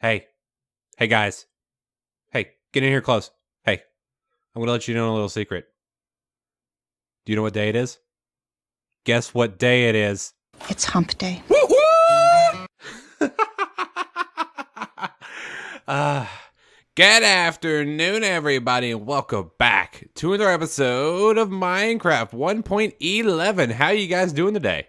Hey. Hey, guys. Hey, get in here close. Hey, I'm going to let you know a little secret. Do you know what day it is? Guess what day it is? It's hump day. Good afternoon, everybody, and welcome back to another episode of Minecraft 1.11. How you guys doing today?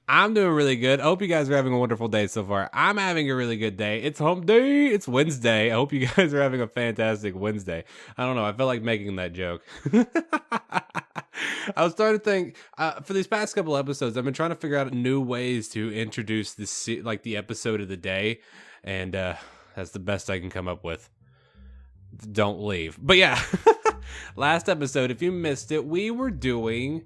I'm doing really good. I hope you guys are having a wonderful day so far. I'm having a really good day. It's hump day. It's Wednesday. I hope you guys are having a fantastic Wednesday. I don't know. I feel like making that joke. I was starting to think, for these past couple episodes, I've been trying to figure out new ways to introduce this, like the episode of the day, and that's the best I can come up with. Don't leave. But yeah, last episode, if you missed it, we were doing...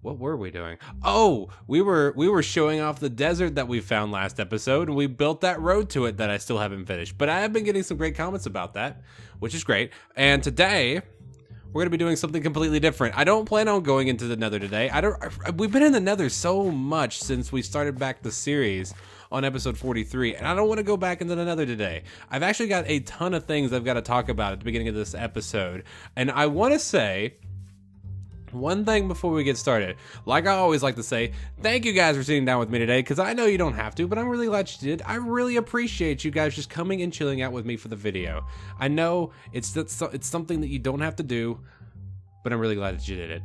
What were we doing? Oh, we were showing off the desert that we found last episode, and we built that road to it that I still haven't finished. But I have been getting some great comments about that, which is great. And today, we're gonna be doing something completely different. I don't plan on going into the Nether today. We've been in the Nether so much since we started back the series on episode 43, and I don't want to go back into the Nether today. I've actually got a ton of things I've got to talk about at the beginning of this episode, and I want to say one thing before we get started. Like I always like to say, thank you guys for sitting down with me today, because I know you don't have to, but I'm really glad you did. I really appreciate you guys just coming and chilling out with me for the video. I know it's something that you don't have to do, but I'm really glad that you did it,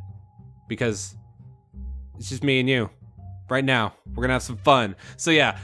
because it's just me and you. Right now, we're gonna have some fun. So yeah.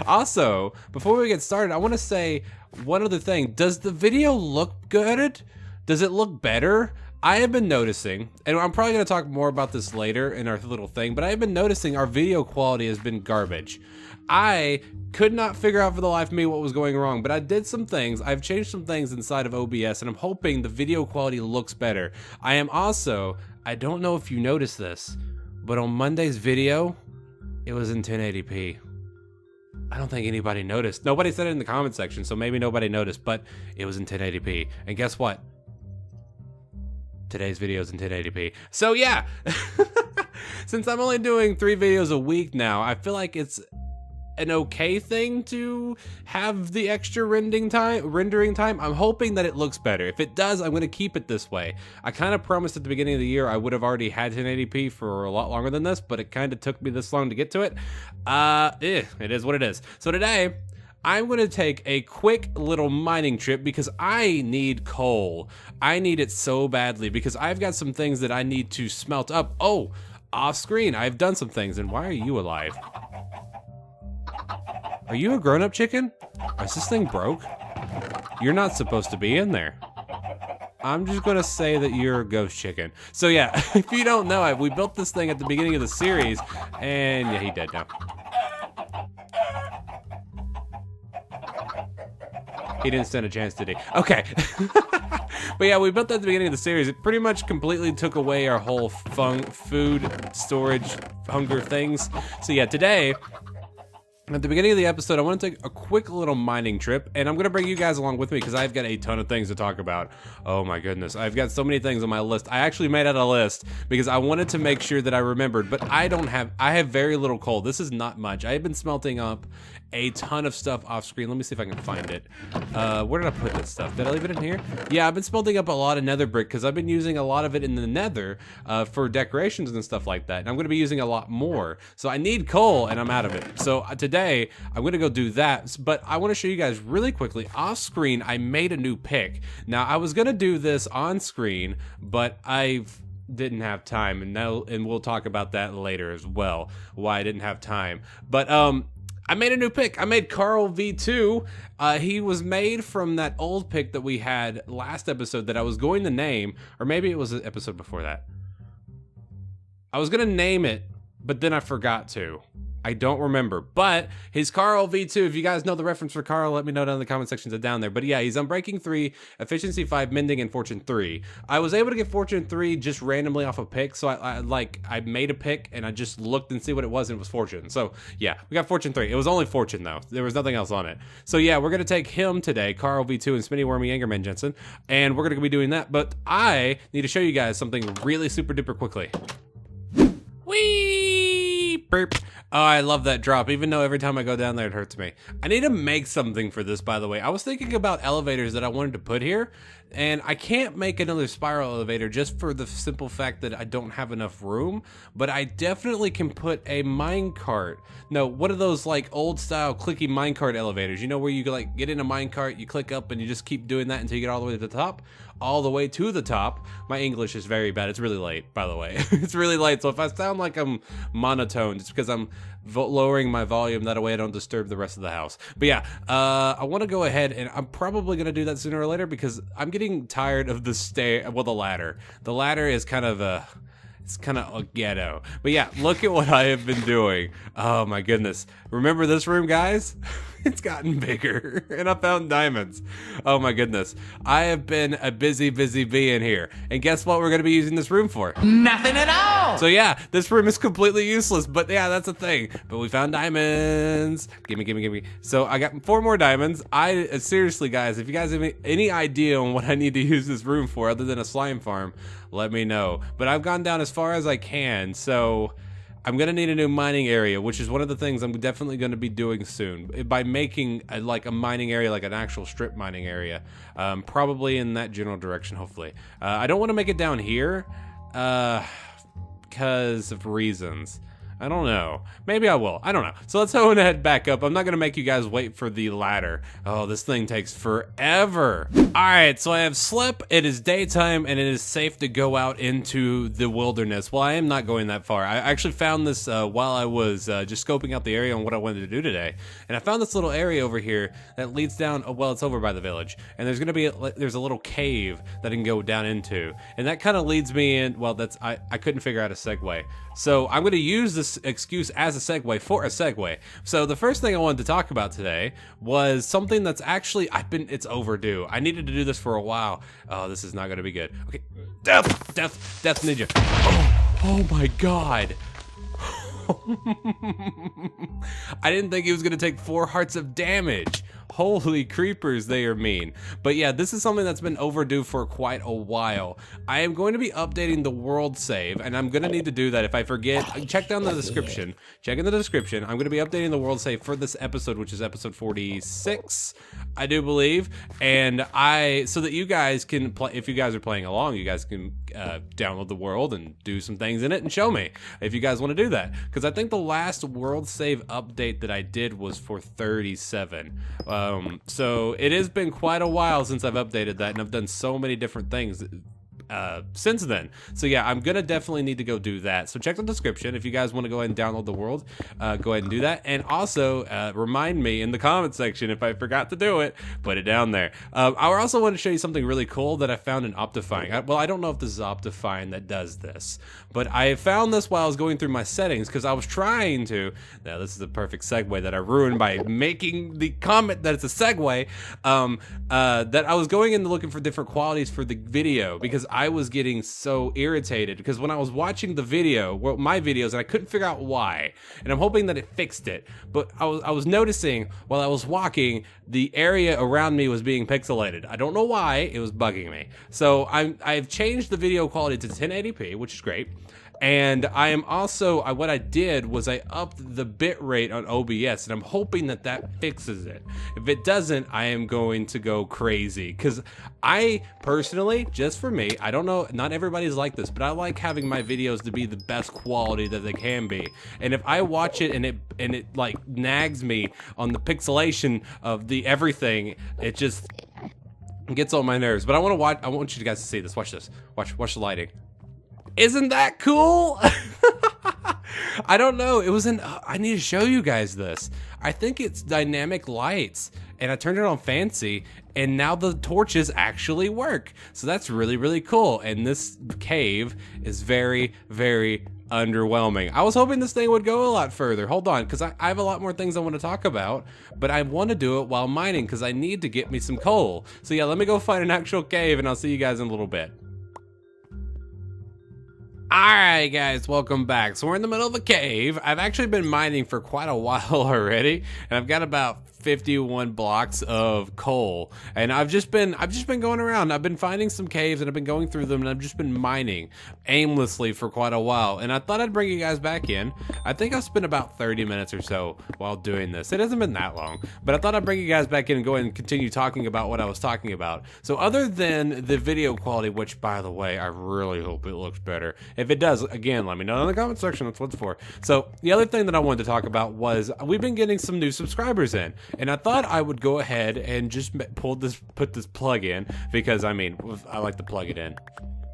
Also, before we get started, I want to say one other thing. Does the video look good? Does it look better? I have been noticing, and I'm probably going to talk more about this later in our little thing, but I have been noticing our video quality has been garbage. I could not figure out for the life of me what was going wrong, but I did some things. I've changed some things inside of OBS, and I'm hoping the video quality looks better. I am also, I don't know if you noticed this, but on Monday's video, it was in 1080p. I don't think anybody noticed. Nobody said it in the comment section, so maybe nobody noticed, but it was in 1080p. And guess what? Today's video is in 1080p. So yeah, since I'm only doing 3 videos a week now, I feel like it's an okay thing to have the extra rendering time. I'm hoping that it looks better. If it does, I'm going to keep it this way. I kind of promised at the beginning of the year I would have already had 1080p for a lot longer than this, but it kind of took me this long to get to it. It is what it is. So today, I'm going to take a quick little mining trip because I need coal. I need it so badly because I've got some things that I need to smelt up. Oh, off screen, I've done some things. And why are you alive? Are you a grown-up chicken? Is this thing broke? You're not supposed to be in there. I'm just going to say that you're a ghost chicken. So yeah, if you don't know, we built this thing at the beginning of the series, and yeah, he dead now. He didn't stand a chance, did he? Okay. But yeah, we built that at the beginning of the series. It pretty much completely took away our whole food storage hunger things. So yeah, today, at the beginning of the episode, I want to take a quick little mining trip, and I'm going to bring you guys along with me because I've got a ton of things to talk about. Oh my goodness, I've got so many things on my list. I actually made out a list because I wanted to make sure that I remembered, but I have very little coal. This is not much. I have been smelting up a ton of stuff off screen. Let me see if I can find it. Where did I put this stuff? Did I leave it in here? Yeah, I've been smelting up a lot of nether brick because I've been using a lot of it in the nether for decorations and stuff like that. And I'm going to be using a lot more. So I need coal and I'm out of it. So today I'm going to go do that. But I want to show you guys really quickly off screen. I made a new pick. Now I was going to do this on screen, but didn't have time, and we'll talk about that later as well, why I didn't have time. But I made a new pick. I made Carl V2. He was made from that old pick that we had last episode that I was going to name, or maybe it was an episode before that. I was going to name it, but then I forgot to. I don't remember, but his Carl V2, if you guys know the reference for Carl, let me know down in the comment sections down there. But yeah, he's Unbreaking 3, Efficiency 5, Mending, and Fortune 3. I was able to get Fortune 3 just randomly off a pick, so I made a pick, and I just looked and see what it was, and it was Fortune. So yeah, we got Fortune 3. It was only Fortune, though. There was nothing else on it. So yeah, we're going to take him today, Carl V2 and Spinny Wormy Angerman Jensen, and we're going to be doing that. But I need to show you guys something really super duper quickly. Whee! Burp. Oh, I love that drop, even though every time I go down there, it hurts me. I need to make something for this, by the way. I was thinking about elevators that I wanted to put here, and I can't make another spiral elevator just for the simple fact that I don't have enough room, but I definitely can put a minecart. No, one of those like old style clicky minecart elevators, you know, where you like get in a minecart, you click up and you just keep doing that until you get all the way to the top. All the way to the top. My English is very bad. It's really late, by the way. It's really late, so if I sound like I'm monotone, it's because I'm lowering my volume, that way I don't disturb the rest of the house. But yeah, I want to go ahead, and I'm probably going to do that sooner or later because I'm getting tired of the ladder. The ladder is kind of it's kind of a ghetto. But yeah, look at what I have been doing. Oh my goodness. Remember this room, guys? It's gotten bigger, and I found diamonds. Oh my goodness. I have been a busy bee in here. And guess what we're gonna be using this room for? Nothing at all! So yeah, this room is completely useless, but yeah, that's a thing. But we found diamonds. Gimme. So I got 4 more diamonds. Seriously guys, if you guys have any idea on what I need to use this room for other than a slime farm, let me know. But I've gone down as far as I can, so I'm gonna need a new mining area, which is one of the things I'm definitely gonna be doing soon by making like a mining area, like an actual strip mining area, probably in that general direction. Hopefully, I don't want to make it down here because of reasons. I don't know. Maybe I will. I don't know. So let's go ahead back up. I'm not going to make you guys wait for the ladder. Oh, this thing takes forever. All right, so I have slept. It is daytime, and it is safe to go out into the wilderness. Well, I am not going that far. I actually found this while I was just scoping out the area on what I wanted to do today. And I found this little area over here that leads down. Oh, well, it's over by the village. And there's going to be there's a little cave that I can go down into. And that kind of leads me in. Well, I couldn't figure out a segue. So I'm going to use this excuse as a segue for a segue. So the first thing I wanted to talk about today was something that's actually it's overdue. I needed to do this for a while. Oh, this is not going to be good. Okay, death ninja. Oh my god. I didn't think he was going to take 4 hearts of damage. Holy creepers, they are mean. But yeah, this is something that's been overdue for quite a while. I am going to be updating the world save, and I'm going to need to do that. If I forget, check down the description. Check in the description. I'm going to be updating the world save for this episode, which is episode 46, I do believe. And so that you guys can play, if you guys are playing along, you guys can download the world and do some things in it and show me if you guys want to do that. Because I think the last world save update that I did was for 37. So it has been quite a while since I've updated that, and I've done so many different things since then. So yeah, I'm gonna definitely need to go do that. So check the description if you guys want to go ahead and download the world. Go ahead and do that, and also remind me in the comment section if I forgot to do it. Put it down there. I also want to show you something really cool that I found in Optifying. Well, I don't know if this is Optifying that does this, but I found this while I was going through my settings because I was trying to. Now this is the perfect segue that I ruined by making the comment that it's a segue. That I was going in looking for different qualities for the video because I was getting so irritated because when I was watching the video, well, my videos, and I couldn't figure out why, and I'm hoping that it fixed it, but I was noticing while I was walking, the area around me was being pixelated. I don't know why, it was bugging me. So I've changed the video quality to 1080p, which is great. And I am also, what I did was I upped the bit rate on OBS, and I'm hoping that that fixes it. If it doesn't, I am going to go crazy. Because I personally, just for me, I don't know, not everybody's like this, but I like having my videos to be the best quality that they can be. And if I watch it and it like nags me on the pixelation of the everything, it just gets on my nerves. But I want you guys to see this. Watch this. Watch the lighting. Isn't that cool? I don't know. It was I need to show you guys this. I think it's dynamic lights, and I turned it on fancy, and now the torches actually work. So that's really, really cool. And this cave is very, very underwhelming. I was hoping this thing would go a lot further. Hold on, because I have a lot more things I want to talk about, but I want to do it while mining because I need to get me some coal. So yeah, let me go find an actual cave, and I'll see you guys in a little bit. Alright guys, welcome back. So we're in the middle of a cave. I've actually been mining for quite a while already, and I've got about 51 blocks of coal, and I've just been going around. I've been finding some caves and I've been going through them, and I've just been mining aimlessly for quite a while. And I thought I'd bring you guys back in. I think I've spent about 30 minutes or so while doing this. It hasn't been that long, but I thought I'd bring you guys back in and go ahead and continue talking about what I was talking about. So other than the video quality, which by the way, I really hope it looks better. If it does, again, let me know in the comment section. That's what it's for. So the other thing that I wanted to talk about was we've been getting some new subscribers in. And I thought I would go ahead and just put this plug in, because I mean, I like to plug it in.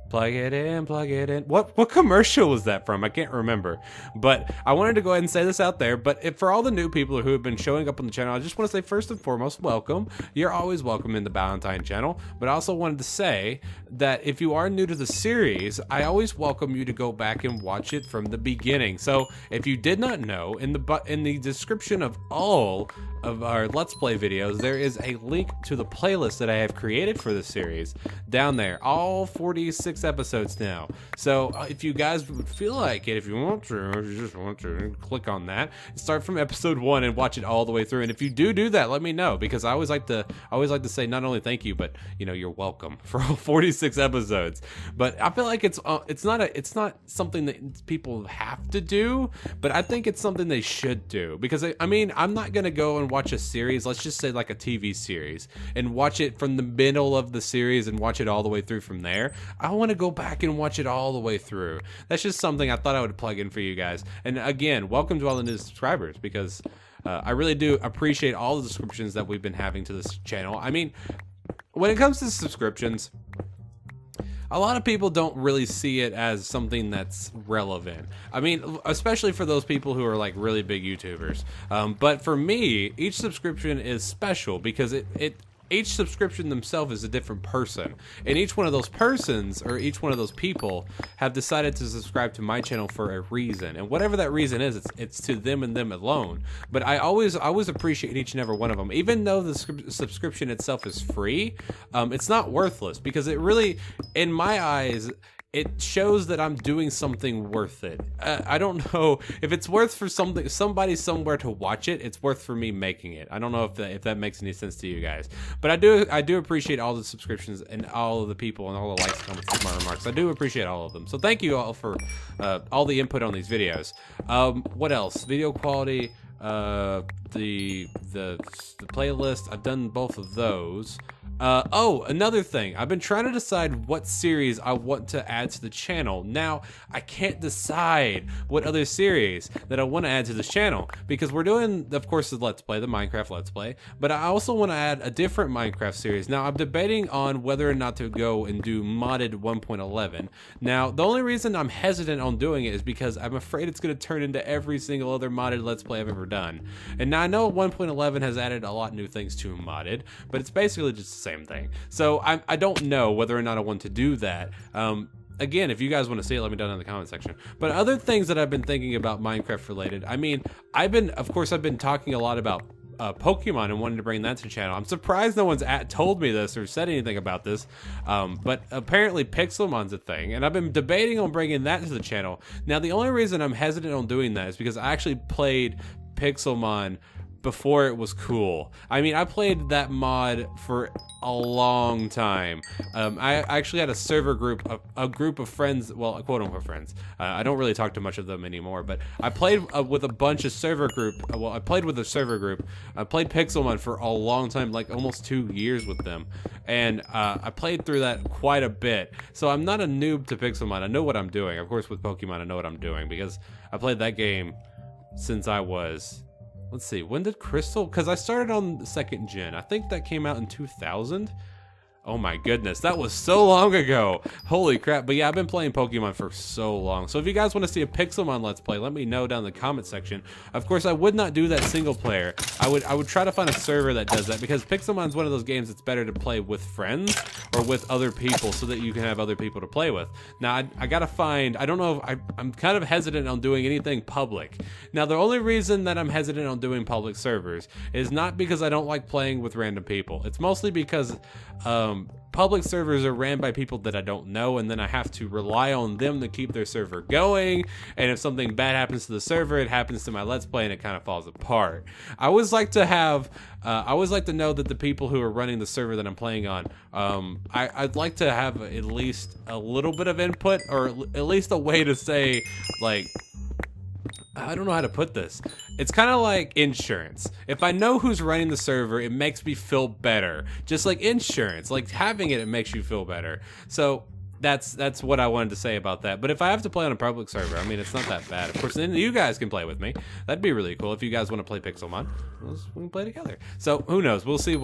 Plug it in, plug it in. What commercial was that from? I can't remember. But I wanted to go ahead and say this out there. But for all the new people who have been showing up on the channel, I just want to say first and foremost, welcome. You're always welcome in the Ballentine channel. But I also wanted to say that if you are new to the series, I always welcome you to go back and watch it from the beginning. So if you did not know, in the description of all of our Let's Play videos, there is a link to the playlist that I have created for this series down there. All 46 episodes now. So if you guys would feel like it, if you want to, if you just want to, click on that. Start from episode 1 and watch it all the way through. And if you do that, let me know, because I always like to say not only thank you, but you know, you're welcome for all 46 episodes. But I feel like it's not something that people have to do, but I think it's something they should do, because I mean, I'm not gonna go and watch a series, let's just say like a TV series, and watch it from the middle of the series and watch it all the way through from there. I want to go back and watch it all the way through. That's just something I thought I would plug in for you guys. And again, welcome to all the new subscribers, because I really do appreciate all the subscriptions that we've been having to this channel. I mean, when it comes to subscriptions, a lot of people don't really see it as something that's relevant. I mean, especially for those people who are like really big YouTubers. But for me, each subscription is special, because each subscription themselves is a different person, and each one of those persons, or each one of those people, have decided to subscribe to my channel for a reason, and whatever that reason is, it's to them and them alone. But I always appreciate each and every one of them, even though the subscription itself is free. It's not worthless, because it really, in my eyes, it shows that I'm doing something worth it. I don't know if it's worth for somebody somewhere to watch it. It's worth for me making it. I don't know if that makes any sense to you guys, but I do appreciate all the subscriptions and all of the people and all the likes, comments, and my remarks. I do appreciate all of them. So thank you all for all the input on these videos. What else? Video quality, the playlist. I've done both of those. Oh, another thing. I've been trying to decide what series I want to add to the channel. Now, I can't decide what other series that I want to add to this channel, because we're doing, of course, the Let's Play, the Minecraft Let's Play, but I also want to add a different Minecraft series. Now, I'm debating on whether or not to go and do modded 1.11. Now, the only reason I'm hesitant on doing it is because I'm afraid it's going to turn into every single other modded Let's Play I've ever done. And now I know 1.11 has added a lot of new things to modded, but it's basically just the same thing. So I don't know whether or not I want to do that. Again, if you guys want to see it, let me know in the comment section. But other things that I've been thinking about Minecraft related, I mean, I've been talking a lot about Pokemon and wanting to bring that to the channel. I'm surprised no one's told me this or said anything about this, but apparently Pixelmon's a thing, and I've been debating on bringing that to the channel. Now, the only reason I'm hesitant on doing that is because I actually played Pixelmon before it was cool. I mean, I played that mod for a long time. I actually had a server group, a group of friends, well, quote unquote friends. I don't really talk to much of them anymore, but I played with a bunch of server group. Well, I played with a server group. I played Pixelmon for a long time, like almost 2 years with them. And I played through that quite a bit. So I'm not a noob to Pixelmon. I know what I'm doing. Of course, with Pokemon, I know what I'm doing because I played that game since I was, let's see, when did Crystal? Because I started on the 2nd gen. I think that came out in 2000. Oh my goodness, that was so long ago. Holy crap. But yeah, I've been playing Pokemon for so long. So if you guys want to see a Pixelmon Let's Play, let me know down in the comment section. Of course, I would not do that single player. I would try to find a server that does that, because Pixelmon's one of those games that's better to play with friends or with other people so that you can have other people to play with. Now, I gotta find, I don't know, if I'm kind of hesitant on doing anything public. Now, the only reason that I'm hesitant on doing public servers is not because I don't like playing with random people. It's mostly because, public servers are ran by people that I don't know, and then I have to rely on them to keep their server going, and if something bad happens to the server, it happens to my Let's Play, and it kind of falls apart. I always like to have, I always like to know that the people who are running the server that I'm playing on, I'd like to have at least a little bit of input, or at least a way to say, like, I don't know how to put this. It's kind of like insurance. If I know who's running the server, it makes me feel better. Just like insurance, like having it makes you feel better. So that's what I wanted to say about that. But if I have to play on a public server, I mean, it's not that bad. Of course, then you guys can play with me. That'd be really cool if you guys want to play Pixelmon. We can play together. So who knows? We'll see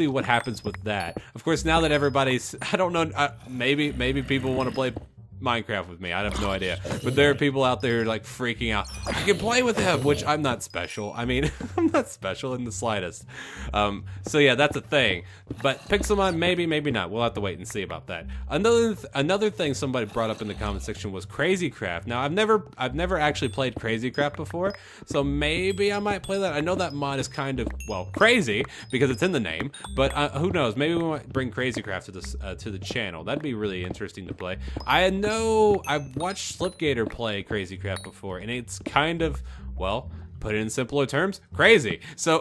what happens with that. Of course, now that everybody's, I don't know, maybe people want to play Minecraft with me. I have no idea, but there are people out there who are like freaking out. I can play with him, which I'm not special. I mean, I'm not special in the slightest. So yeah, that's a thing. But Pixelmon, maybe not. We'll have to wait and see about that. Another thing somebody brought up in the comment section was Crazycraft. Now I've never actually played Crazycraft before, so maybe I might play that. I know that mod is kind of, well, crazy because it's in the name, but who knows? Maybe we might bring Crazycraft to the channel. That'd be really interesting to play. I've watched Slipgator play Crazycraft before, and it's kind of, well, put it in simpler terms, crazy. So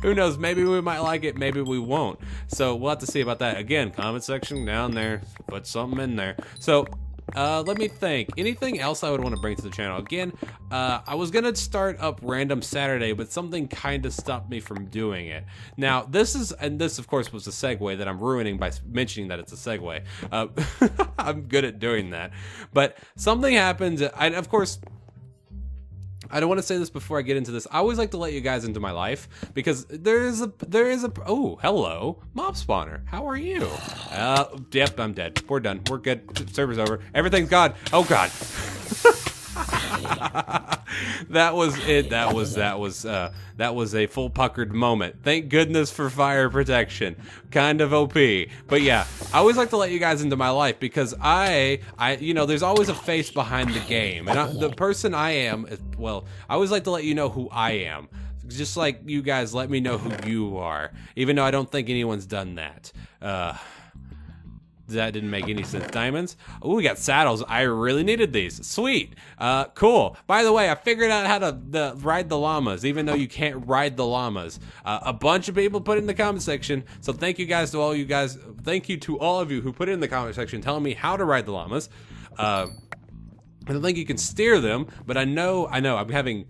who knows? Maybe we might like it, maybe we won't. So we'll have to see about that. Again, comment section down there, put something in there. So let me think. Anything else I would want to bring to the channel? Again, I was gonna start up Random Saturday, but something kind of stopped me from doing it. Now, this of course was a segue that I'm ruining by mentioning that it's a segue. I'm good at doing that, but something happened. Of course, I don't want to say this before I get into this. I always like to let you guys into my life because there is a oh, hello, mob spawner. How are you? Yep, I'm dead. We're done. We're good. Server's over. Everything's gone. Oh God. That was it. That was a full puckered moment. Thank goodness for fire protection. Kind of OP. But yeah, I always like to let you guys into my life because you know, there's always a face behind the game, and the person I am, well, I always like to let you know who I am. Just like you guys let me know who you are, even though I don't think anyone's done that. That didn't make any sense. Diamonds. Oh, we got saddles. I really needed these. Sweet. Cool. By the way, I figured out how to ride the llamas, even though you can't ride the llamas. A bunch of people put it in the comment section. So thank you guys to all you guys. Thank you to all of you who put it in the comment section telling me how to ride the llamas. I don't think you can steer them, but I know. I'm having.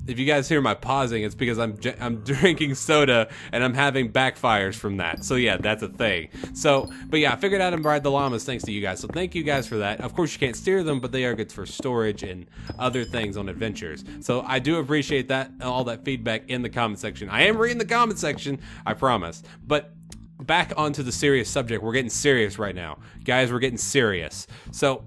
If you guys hear my pausing, it's because I'm drinking soda and I'm having backfires from that. So yeah, that's a thing. So, but yeah, I figured out how to ride the llamas thanks to you guys. So thank you guys for that. Of course, you can't steer them, but they are good for storage and other things on adventures. So I do appreciate that, all that feedback in the comment section. I am reading the comment section, I promise. But back onto the serious subject. We're getting serious right now. Guys, we're getting serious. So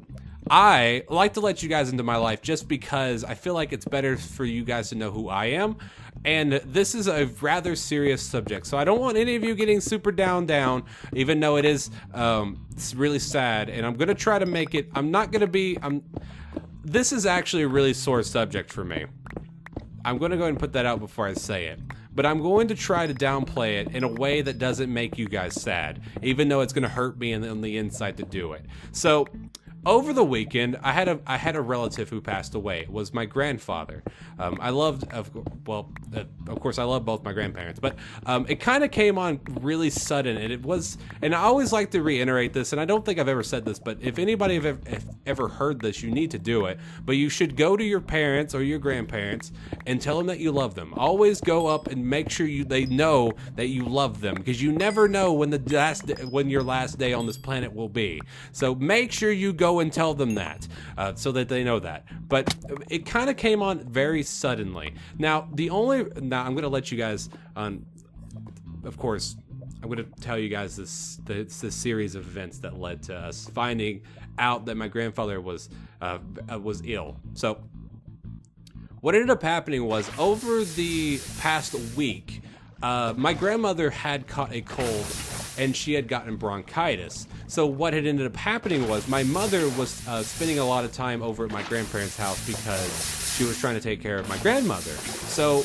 I like to let you guys into my life just because I feel like it's better for you guys to know who I am. And this is a rather serious subject, so I don't want any of you getting super down, even though it is it's really sad. And I'm gonna try to make it. This is actually a really sore subject for me. I'm gonna go ahead and put that out before I say it. But I'm going to try to downplay it in a way that doesn't make you guys sad, even though it's gonna hurt me on the inside to do it. So over the weekend, I had a relative who passed away. It was my grandfather. Of course, I love both my grandparents, but it kind of came on really sudden, and I always like to reiterate this, and I don't think I've ever said this, but if anybody have ever heard this, you need to do it. But you should go to your parents or your grandparents and tell them that you love them. Always go up and make sure they know that you love them, because you never know when your last day on this planet will be. So make sure you go and tell them that, so that they know that. But it kind of came on very suddenly. Now I'm gonna let you guys on. Of course, I'm gonna tell you guys this series of events that led to us finding out that my grandfather was ill. So what ended up happening was, over the past week, my grandmother had caught a cold and she had gotten bronchitis. So what had ended up happening was my mother was spending a lot of time over at my grandparents' house because she was trying to take care of my grandmother. So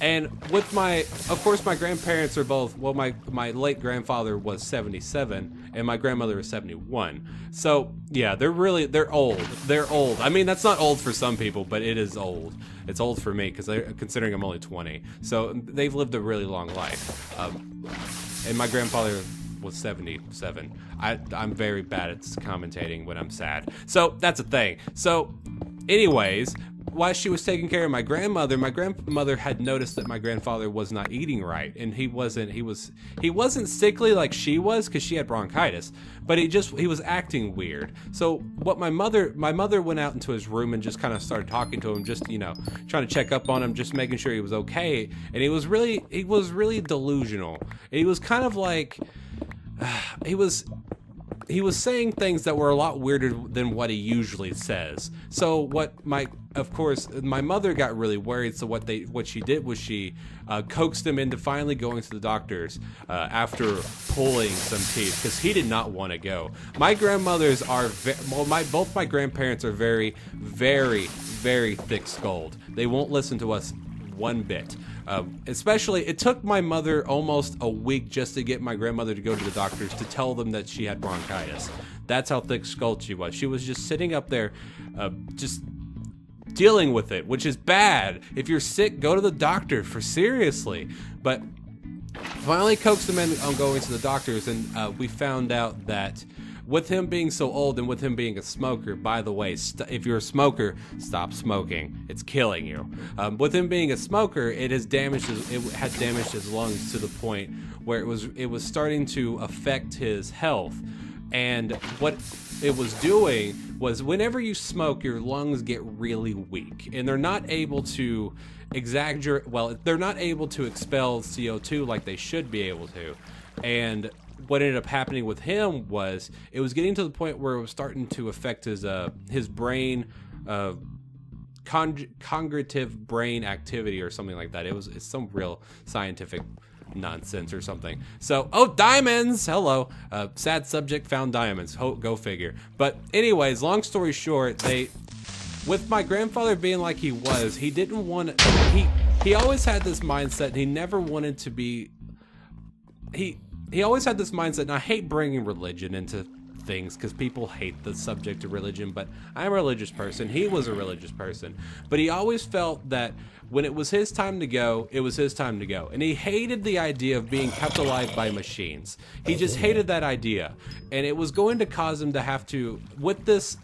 And with of course, my grandparents are both, well, my late grandfather was 77 and my grandmother was 71. So yeah, they're old. They're old. I mean, that's not old for some people, but it is old. It's old for me because considering I'm only 20. So they've lived a really long life. And my grandfather was 77. I'm very bad at commentating when I'm sad. So that's a thing. So anyways, while she was taking care of my grandmother had noticed that my grandfather was not eating right, and he wasn't sickly like she was because she had bronchitis, but he was acting weird. So what my mother went out into his room and just kind of started talking to him, just trying to check up on him, just making sure he was okay. And he was really delusional. And he was kind of like he was saying things that were a lot weirder than what he usually says. So of course, my mother got really worried. So what she did was she coaxed him into finally going to the doctors after pulling some teeth, because he did not want to go. My grandmothers are both my grandparents are very, very, very thick-skulled. They won't listen to us one bit. Especially, it took my mother almost a week just to get my grandmother to go to the doctors to tell them that she had bronchitis. That's how thick-skulled she was. She was just sitting up there, just dealing with it, which is bad. If you're sick, go to the doctor, for seriously. But finally coaxed him in on going to the doctors, and we found out that with him being so old and with him being a smoker, by the way, if you're a smoker, stop smoking. It's killing you. With him being a smoker, it had damaged his lungs to the point where it was starting to affect his health. And what it was doing was, whenever you smoke, your lungs get really weak, and they're not able to they're not able to expel CO2 like they should be able to. And what ended up happening with him was, it was getting to the point where it was starting to affect his brain, cognitive brain activity or something like that. It's some real scientific nonsense or something. So, diamonds! Hello. Sad subject, found diamonds. Go figure. But anyways, long story short, with my grandfather being like he was, he didn't want to, he always had this mindset. He never wanted to be, he always had this mindset, and I hate bringing religion into things because people hate the subject of religion, but I'm a religious person. He was a religious person, but he always felt that when it was his time to go, it was his time to go. And he hated the idea of being kept alive by machines. He just hated that idea, and it was going to cause him to have to, with his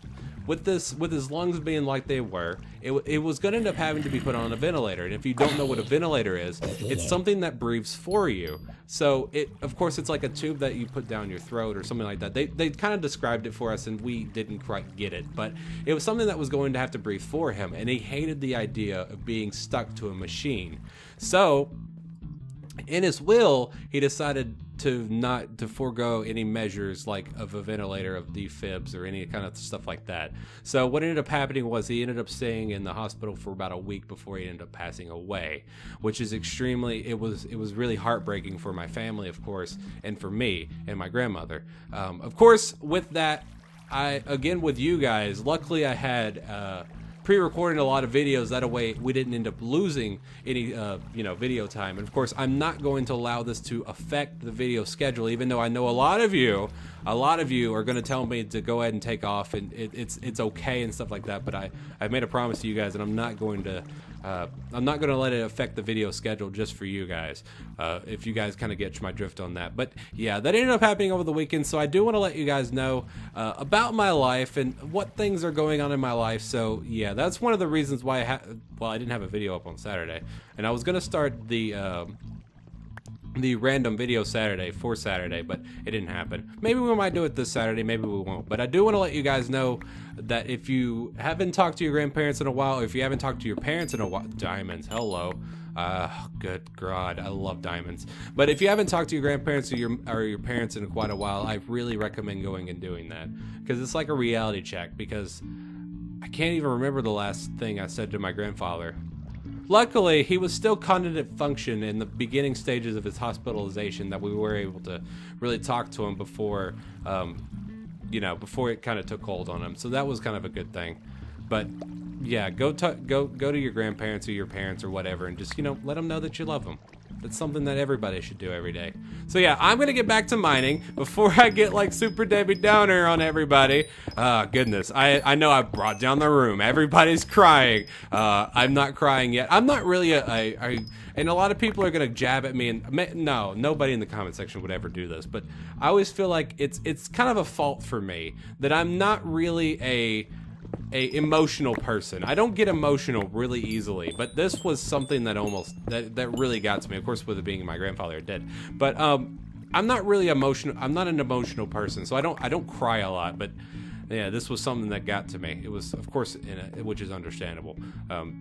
lungs being like they were, it was going to end up having to be put on a ventilator. And if you don't know what a ventilator is, it's something that breathes for you. So of course, it's like a tube that you put down your throat or something like that. They kind of described it for us, and we didn't quite get it, but it was something that was going to have to breathe for him, and he hated the idea of being stuck to a machine. So in his will, he decided to forego any measures like of a ventilator, of defibs, or any kind of stuff like that. So what ended up happening was, he ended up staying in the hospital for about a week before he ended up passing away, which is it was really heartbreaking for my family, of course, and for me and my grandmother. Of course, with that, again with you guys, luckily I had pre-recording a lot of videos, that way we didn't end up losing any video time. And of course, I'm not going to allow this to affect the video schedule, even though I know a lot of you are going to tell me to go ahead and take off, and it's okay and stuff like that. But I've made a promise to you guys, and I'm not going to let it affect the video schedule just for you guys, if you guys kind of get my drift on that. But yeah, that ended up happening over the weekend, so I do want to let you guys know about my life and what things are going on in my life. So yeah, that's one of the reasons why I didn't have a video up on Saturday, and I was going to start the random video Saturday, but it didn't happen. Maybe we might do it this Saturday, maybe we won't. But I do want to let you guys know that if you haven't talked to your grandparents in a while, or if you haven't talked to your parents in a while, diamonds, hello. Good God, I love diamonds. But if you haven't talked to your grandparents or your parents in quite a while, I really recommend going and doing that, because it's like a reality check, because I can't even remember the last thing I said to my grandfather. Luckily, he was still cognitive function in the beginning stages of his hospitalization, that we were able to really talk to him before, before it kind of took hold on him. So that was kind of a good thing. But yeah, go to your grandparents or your parents or whatever, and just, you know, let them know that you love them. That's something that everybody should do every day. So yeah, I'm gonna get back to mining before I get like super Debbie Downer on everybody. Goodness, I know I brought down the room. Everybody's crying. I'm not crying yet. I'm not really and a lot of people are gonna jab at me, and no, nobody in the comment section would ever do this, but I always feel like it's kind of a fault for me that I'm not really a emotional person. I don't get emotional really easily, but this was something that that really got to me. Of course, with it being my grandfather dead, but I'm not really emotional. I'm not an emotional person, so I don't cry a lot. But yeah, this was something that got to me. It was, of course, which is understandable.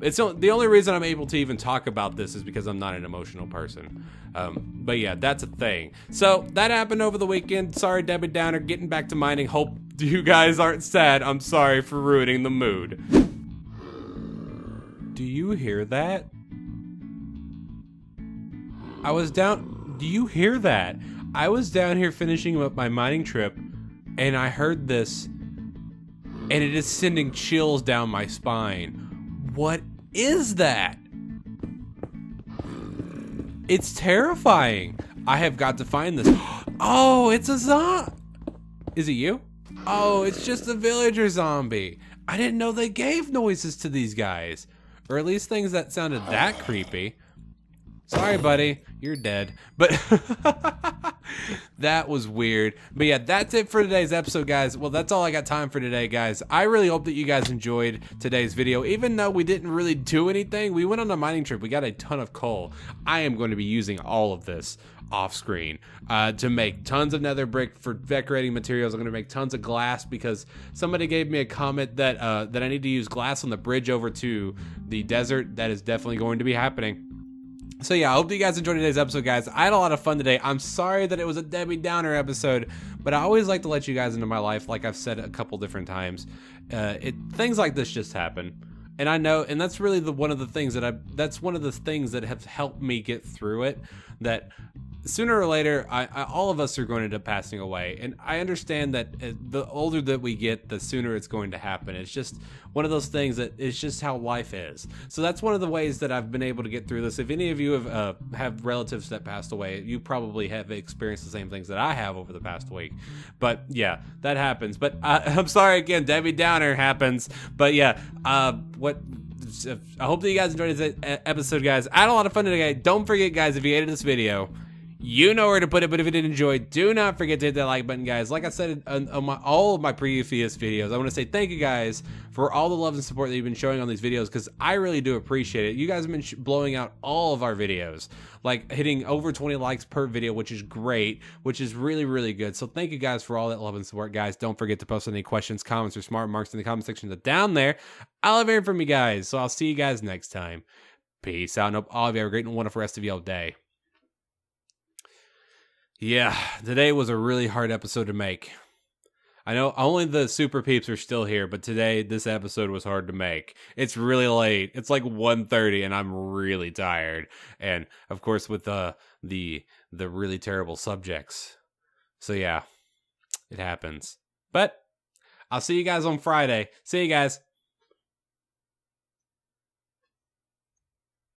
It's the only reason I'm able to even talk about this is because I'm not an emotional person. But yeah, that's a thing. So that happened over the weekend. Sorry, Debbie Downer. Getting back to mining. Hope you guys aren't sad. I'm sorry for ruining the mood. Do you hear that? Do you hear that? I was down here finishing up my mining trip, and I heard this, and it is sending chills down my spine. What is that? It's terrifying. I have got to find this. Oh, it's a zombie. Is it you? Oh, it's just a villager zombie. I didn't know they gave noises to these guys. Or at least things that sounded that creepy. Sorry, buddy. You're dead. But that was weird. But yeah, that's it for today's episode, guys. Well, that's all I got time for today, guys. I really hope that you guys enjoyed today's video. Even though we didn't really do anything, we went on a mining trip. We got a ton of coal. I am going to be using all of this off screen to make tons of nether brick for decorating materials. I'm going to make tons of glass because somebody gave me a comment that that I need to use glass on the bridge over to the desert. That is definitely going to be happening. So yeah, I hope that you guys enjoyed today's episode, guys. I had a lot of fun today. I'm sorry that it was a Debbie Downer episode, but I always like to let you guys into my life, like I've said a couple different times. Things like this just happen, and I know, and that's really one of the things that have helped me get through it. That sooner or later, all of us are going to end up passing away, and I understand that the older that we get, the sooner it's going to happen. It's just one of those things that it's just how life is. So that's one of the ways that I've been able to get through this. If any of you have relatives that passed away, you probably have experienced the same things that I have over the past week. But yeah, that happens. But I'm sorry again, Debbie Downer happens. But yeah, I hope that you guys enjoyed this episode, guys. I had a lot of fun today. Don't forget, guys, if you hated this video, you know where to put it, but if you did enjoy, do not forget to hit that like button, guys. Like I said on all of my previous videos, I want to say thank you guys for all the love and support that you've been showing on these videos, because I really do appreciate it. You guys have been blowing out all of our videos, like hitting over 20 likes per video, which is great, which is really, really good. So thank you guys for all that love and support, guys. Don't forget to post any questions, comments, or smart remarks in the comment section down there. I love hearing from you guys, so I'll see you guys next time. Peace out, and hope all of you have a great and wonderful rest of your day. Yeah, today was a really hard episode to make. I know only the super peeps are still here, but today this episode was hard to make. It's really late. It's like 1:30 and I'm really tired. And of course with the really terrible subjects. So yeah, it happens. But I'll see you guys on Friday. See you guys.